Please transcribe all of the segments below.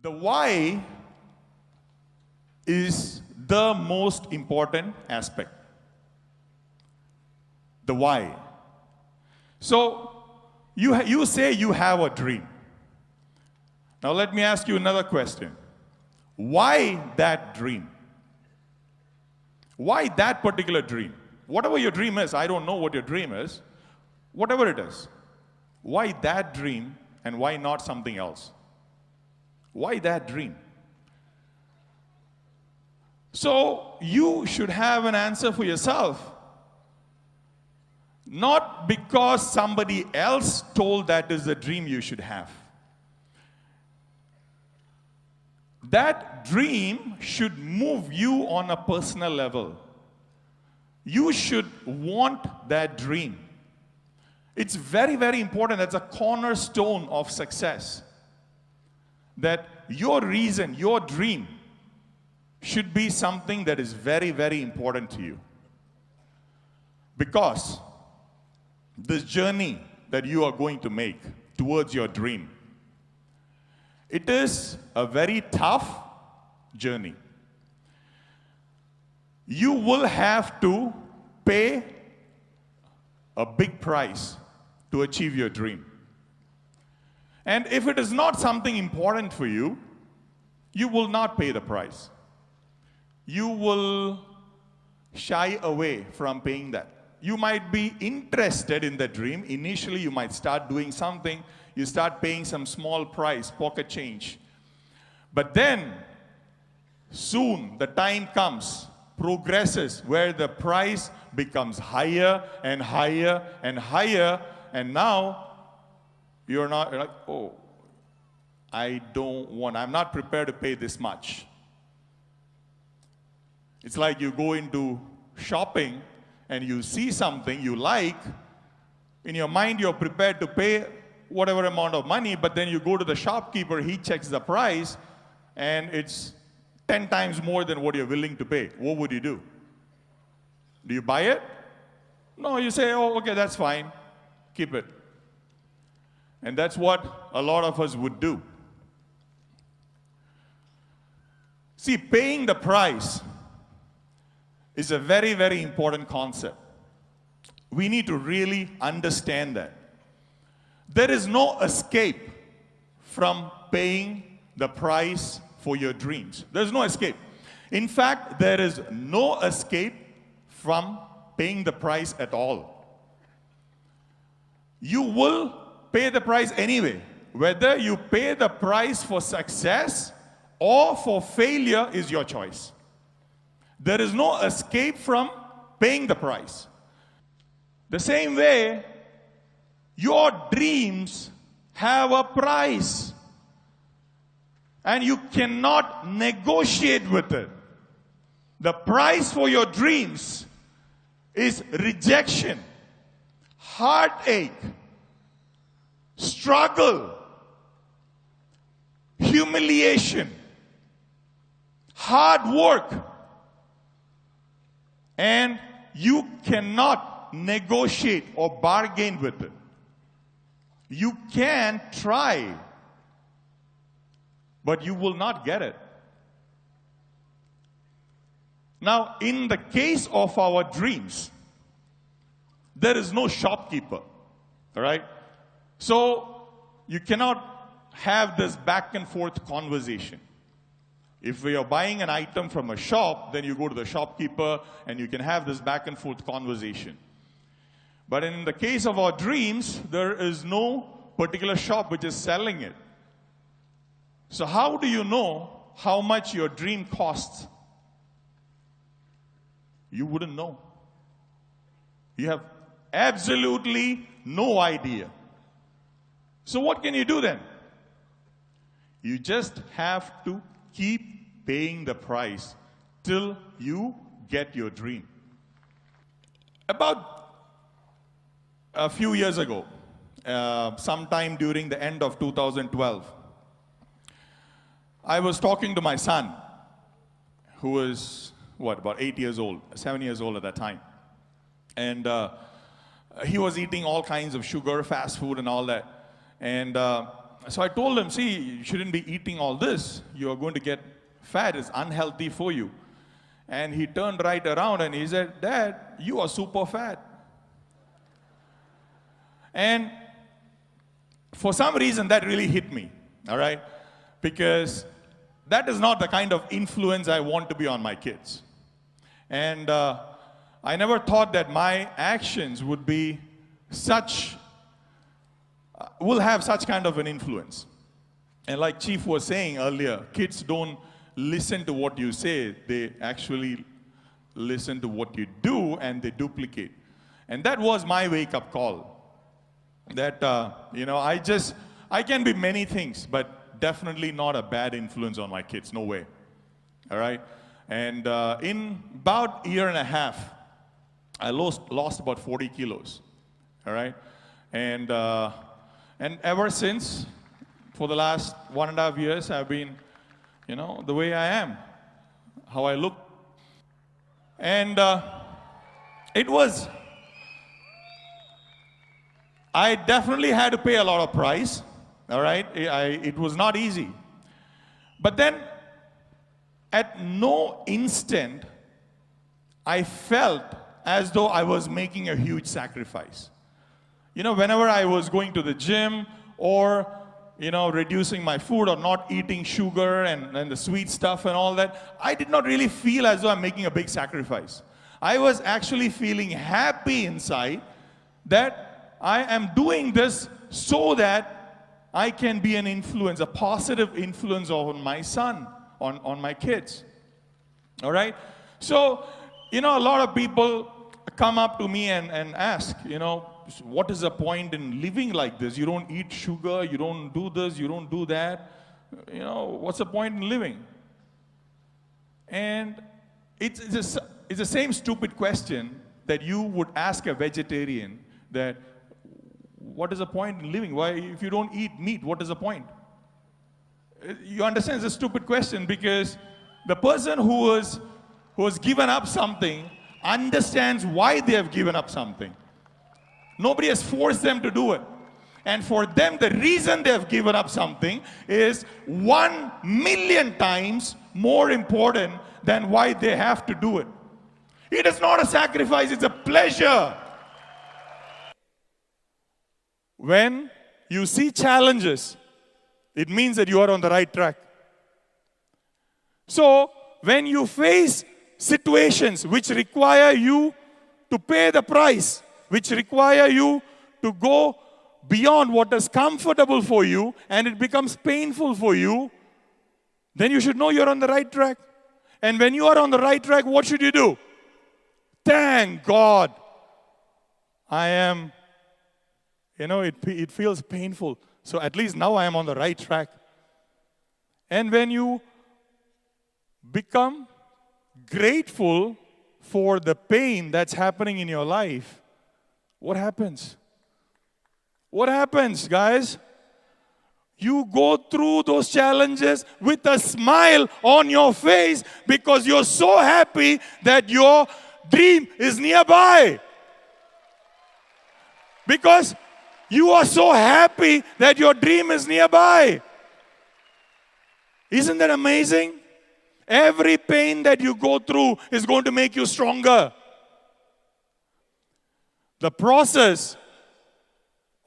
The why is the most important aspect. The why. So, you say you have a dream. Now let me ask you another question. Why that dream? Why that particular dream? Whatever your dream is, I don't know what your dream is. Whatever it is. Why that dream and why not something else? Why that dream? So you should have an answer for yourself. Not because somebody else told that is the dream you should have. That dream should move you on a personal level. You should want that dream. It's very, very important. That's a cornerstone of success. That your reason, your dream, should be something that is very, very important to you. Because this journey that you are going to make towards your dream, it is a very tough journey. You will have to pay a big price to achieve your dream. And if it is not something important for you, you will not pay the price. You will shy away from paying that. You might be interested in the dream. Initially, you might start doing something. You start paying some small price, pocket change. But then, soon, the time comes, progresses, where the price becomes higher and higher and higher. And now, you're like, oh, I'm not prepared to pay this much. It's like you go into shopping and you see something you like. In your mind, you're prepared to pay whatever amount of money, but then you go to the shopkeeper, he checks the price, and it's 10 times more than what you're willing to pay. What would you do? Do you buy it? No, you say, oh, okay, that's fine. Keep it. And that's what a lot of us would do. See, paying the price is a very, very important concept. We need to really understand that. There is no escape from paying the price for your dreams. There's no escape. In fact, there is no escape from paying the price at all. You will pay the price anyway. Whether you pay the price for success or for failure is your choice. There is no escape from paying the price. The same way, your dreams have a price. And you cannot negotiate with it. The price for your dreams is rejection, heartache, struggle, humiliation, hard work. And you cannot negotiate or bargain with it. You can try, but you will not get it. Now, in the case of our dreams, there is no shopkeeper, all right? So, you cannot have this back and forth conversation. If we are buying an item from a shop, then you go to the shopkeeper and you can have this back and forth conversation. But in the case of our dreams, there is no particular shop which is selling it. So how do you know how much your dream costs? You wouldn't know. You have absolutely no idea. So what can you do then? You just have to keep paying the price till you get your dream. About a few years ago, sometime during the end of 2012, I was talking to my son, who was, about 8 years old, 7 years old at that time. And he was eating all kinds of sugar, fast food and all that. And So I told him, see, you shouldn't be eating all this. You are going to get fat. It's unhealthy for you. And he turned right around and he said, Dad, you are super fat. And for some reason, that really hit me, all right? Because that is not the kind of influence I want to be on my kids. And I never thought that my actions would be will have such kind of an influence. And like Chief was saying earlier, kids don't listen to what you say, they actually listen to what you do and they duplicate. And that was my wake-up call. That, I can be many things, but definitely not a bad influence on my kids, no way. All right? And in about a year and a half, I lost about 40 kilos. All right? And ever since, for the last 1.5 years, I've been, the way I am, how I look. And I definitely had to pay a lot of price, all right? It was not easy. But then, at no instant, I felt as though I was making a huge sacrifice. Whenever I was going to the gym or, reducing my food or not eating sugar and the sweet stuff and all that, I did not really feel as though I'm making a big sacrifice. I was actually feeling happy inside that I am doing this so that I can be an influence, a positive influence on my son, on my kids. All right? So, a lot of people come up to me and ask, what is the point in living like this? You don't eat sugar, you don't do this, you don't do that. What's the point in living? And it's the same stupid question that you would ask a vegetarian, that what is the point in living? Why, if you don't eat meat, what is the point? You understand, it's a stupid question, because the person who has given up something understands why they have given up something. Nobody has forced them to do it. And for them, the reason they have given up something is 1,000,000 times more important than why they have to do it. It is not a sacrifice, it's a pleasure. When you see challenges, it means that you are on the right track. So, when you face situations which require you to pay the price, which require you to go beyond what is comfortable for you, and it becomes painful for you, then you should know you're on the right track. And when you are on the right track, what should you do? Thank God I am, it feels painful. So at least now I am on the right track. And when you become grateful for the pain that's happening in your life, what happens? What happens, guys? You go through those challenges with a smile on your face because you're so happy that your dream is nearby. Because you are so happy that your dream is nearby. Isn't that amazing? Every pain that you go through is going to make you stronger. The process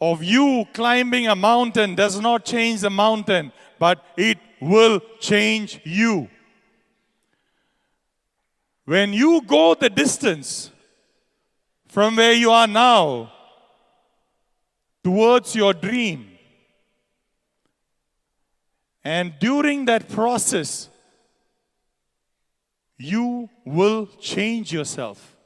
of you climbing a mountain does not change the mountain, but it will change you. When you go the distance from where you are now towards your dream, and during that process, you will change yourself.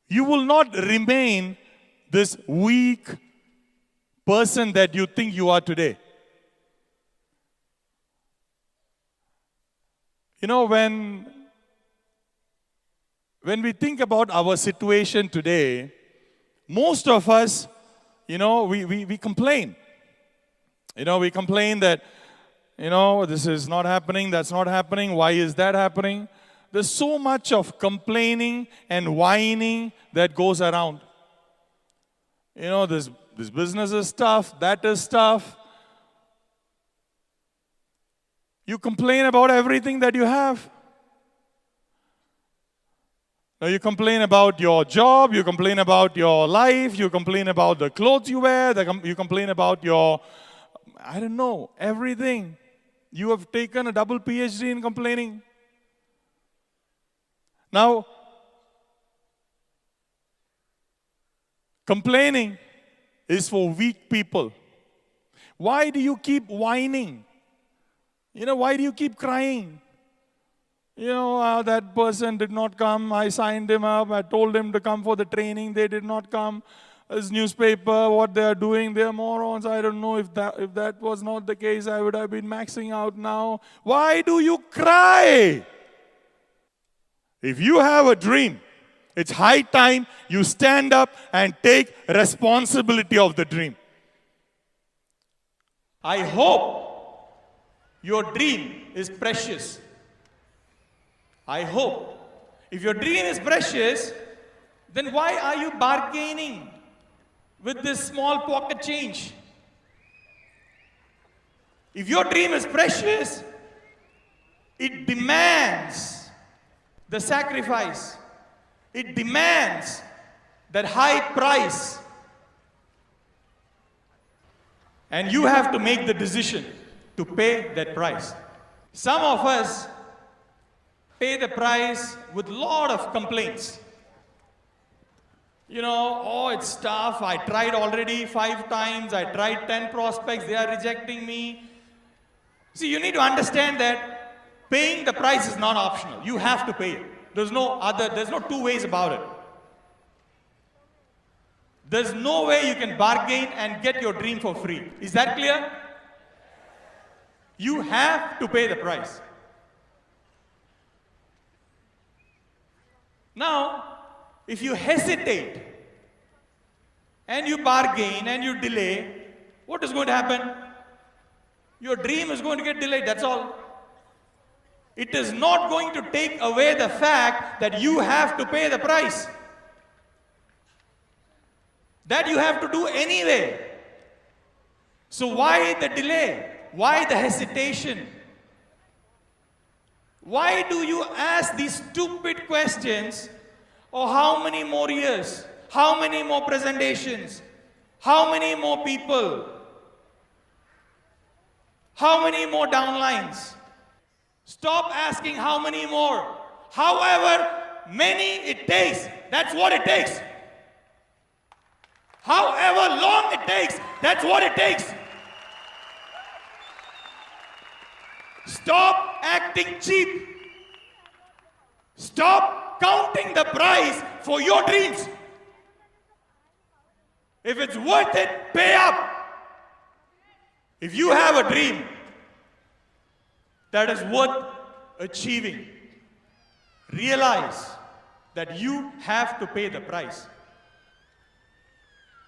You will not remain this weak person that you think you are today. When we think about our situation today, most of us, we complain. We complain that, this is not happening, that's not happening, why is that happening? There's so much of complaining and whining that goes around. This business is tough, that is tough. You complain about everything that you have. Now you complain about your job, you complain about your life, you complain about the clothes you wear, you complain about your, I don't know, everything. You have taken a double PhD in complaining. Now, complaining is for weak people. Why do you keep whining? Why do you keep crying? That person did not come. I signed him up. I told him to come for the training. They did not come. This newspaper, what they are doing, they are morons. I don't know if that was not the case. I would have been maxing out now. Why do you cry? If you have a dream, it's high time you stand up and take responsibility of the dream. I hope your dream is precious. I hope. If your dream is precious, then why are you bargaining with this small pocket change? If your dream is precious, it demands the sacrifice. It demands that high price. And you have to make the decision to pay that price. Some of us pay the price with a lot of complaints. Oh, it's tough. I tried already 5 times. I tried 10 prospects. They are rejecting me. See, you need to understand that paying the price is not optional. You have to pay it. There's no 2 ways about it. There's no way you can bargain and get your dream for free. Is that clear? You have to pay the price. Now, if you hesitate and you bargain and you delay, what is going to happen? Your dream is going to get delayed, that's all. It is not going to take away the fact that you have to pay the price. That you have to do anyway. So why the delay? Why the hesitation? Why do you ask these stupid questions? Oh, how many more years? How many more presentations? How many more people? How many more downlines? Stop asking how many more. However many it takes, that's what it takes. However long it takes, that's what it takes. Stop acting cheap. Stop counting the price for your dreams. If it's worth it, pay up. If you have a dream that is worth achieving, realize that you have to pay the price.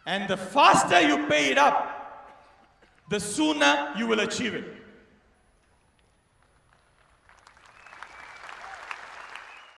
And the faster you pay it up, the sooner you will achieve it.